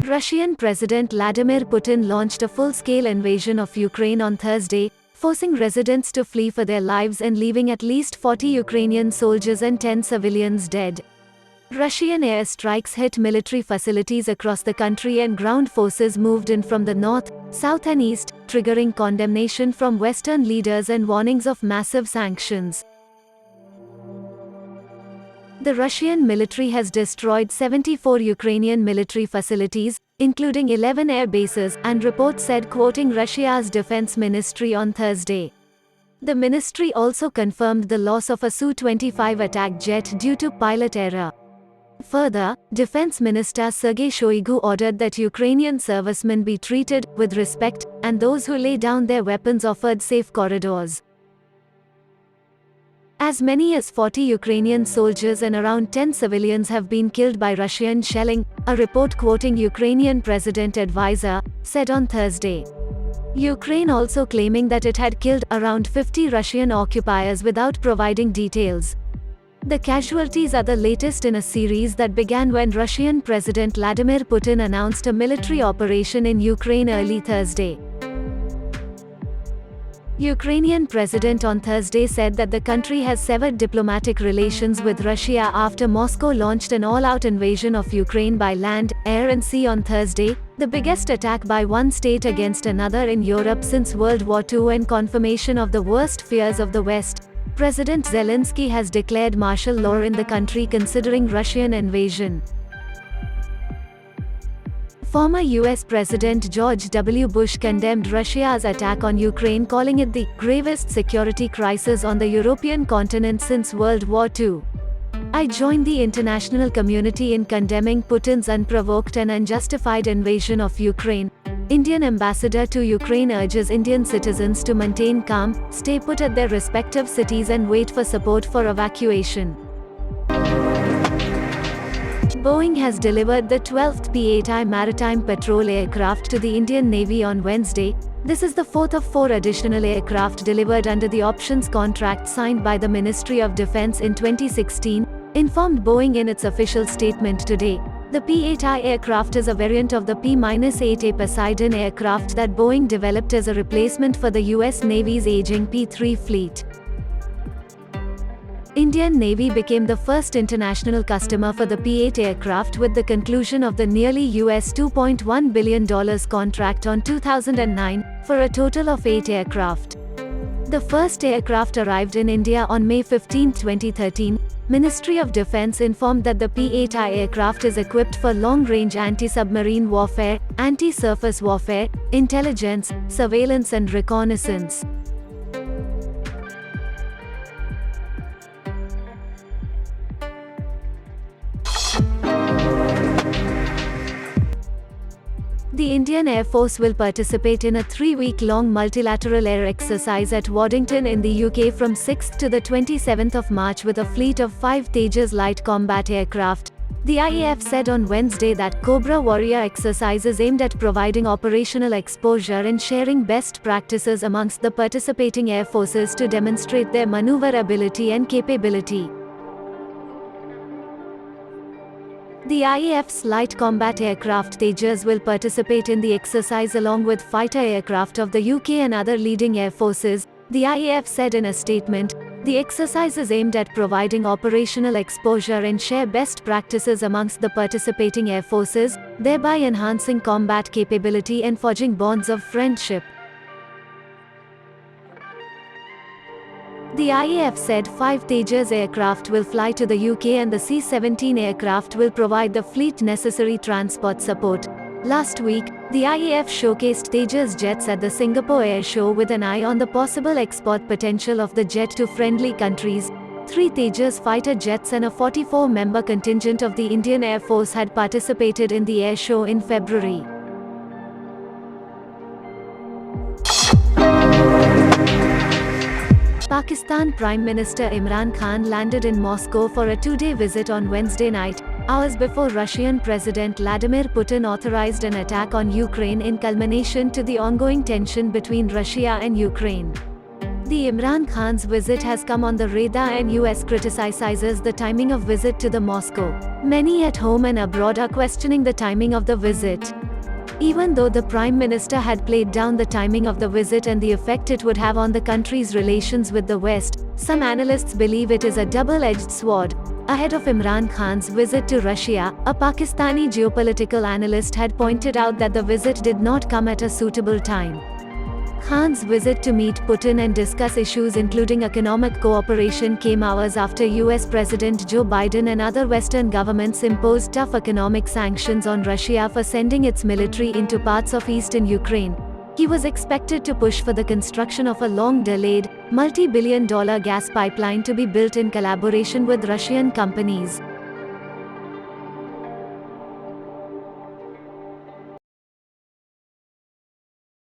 Russian President Vladimir Putin launched a full-scale invasion of Ukraine on Thursday, forcing residents to flee for their lives and leaving at least 40 Ukrainian soldiers and 10 civilians dead. Russian air strikes hit military facilities across the country and ground forces moved in from the north, south and east, triggering condemnation from Western leaders and warnings of massive sanctions. The Russian military has destroyed 74 Ukrainian military facilities, including 11 air bases, and reports said, quoting Russia's defense ministry on Thursday. The ministry also confirmed the loss of a Su-25 attack jet due to pilot error. Further, Defense Minister Sergei Shoigu ordered that Ukrainian servicemen be treated with respect, and those who lay down their weapons offered safe corridors. As many as 40 Ukrainian soldiers and around 10 civilians have been killed by Russian shelling, a report quoting Ukrainian President advisor said on Thursday. Ukraine also claiming that it had killed around 50 Russian occupiers without providing details. The casualties are the latest in a series that began when Russian President Vladimir Putin announced a military operation in Ukraine early Thursday. Ukrainian president on Thursday said that the country has severed diplomatic relations with Russia after Moscow launched an all-out invasion of Ukraine by land, air and sea on Thursday, the biggest attack by one state against another in Europe since World War II and confirmation of the worst fears of the West. President Zelensky has declared martial law in the country considering Russian invasion. Former US President George W. Bush condemned Russia's attack on Ukraine, calling it the gravest security crisis on the European continent since World War II. "I join the international community in condemning Putin's unprovoked and unjustified invasion of Ukraine." Indian ambassador to Ukraine urges Indian citizens to maintain calm, stay put at their respective cities and wait for support for evacuation. Boeing has delivered the 12th P-8I maritime patrol aircraft to the Indian Navy on Wednesday. This is the fourth of 4 additional aircraft delivered under the options contract signed by the Ministry of Defense in 2016, informed Boeing in its official statement today. The P-8I aircraft is a variant of the P-8A Poseidon aircraft that Boeing developed as a replacement for the US Navy's aging P-3 fleet. Indian Navy became the first international customer for the P-8 aircraft with the conclusion of the nearly US $2.1 billion contract on 2009, for a total of 8 aircraft. The first aircraft arrived in India on May 15, 2013. Ministry of Defense informed that the P-8I aircraft is equipped for long-range anti-submarine warfare, anti-surface warfare, intelligence, surveillance and reconnaissance. The Indian Air Force will participate in a 3-week-long multilateral air exercise at Waddington in the UK from 6th to the 27th of March with a fleet of 5 Tejas light combat aircraft. The IAF said on Wednesday that Cobra Warrior exercises aimed at providing operational exposure and sharing best practices amongst the participating air forces to demonstrate their maneuverability and capability. The IAF's light combat aircraft Tejas will participate in the exercise along with fighter aircraft of the UK and other leading air forces, the IAF said in a statement. The exercise is aimed at providing operational exposure and share best practices amongst the participating air forces, thereby enhancing combat capability and forging bonds of friendship. The IAF said 5 Tejas aircraft will fly to the UK and the C-17 aircraft will provide the fleet necessary transport support. Last week, the IAF showcased Tejas jets at the Singapore Air Show with an eye on the possible export potential of the jet to friendly countries. 3 Tejas fighter jets and a 44-member contingent of the Indian Air Force had participated in the air show in February. Pakistan Prime Minister Imran Khan landed in Moscow for a 2-day visit on Wednesday night, hours before Russian President Vladimir Putin authorized an attack on Ukraine in culmination to the ongoing tension between Russia and Ukraine. The Imran Khan's visit has come on the radar and US criticizes the timing of visit to the Moscow. Many at home and abroad are questioning the timing of the visit. Even though the Prime Minister had played down the timing of the visit and the effect it would have on the country's relations with the West, some analysts believe it is a double-edged sword. Ahead of Imran Khan's visit to Russia, a Pakistani geopolitical analyst had pointed out that the visit did not come at a suitable time. Khan's visit to meet Putin and discuss issues including economic cooperation came hours after US President Joe Biden and other Western governments imposed tough economic sanctions on Russia for sending its military into parts of eastern Ukraine. He was expected to push for the construction of a long-delayed, multi-billion-dollar gas pipeline to be built in collaboration with Russian companies.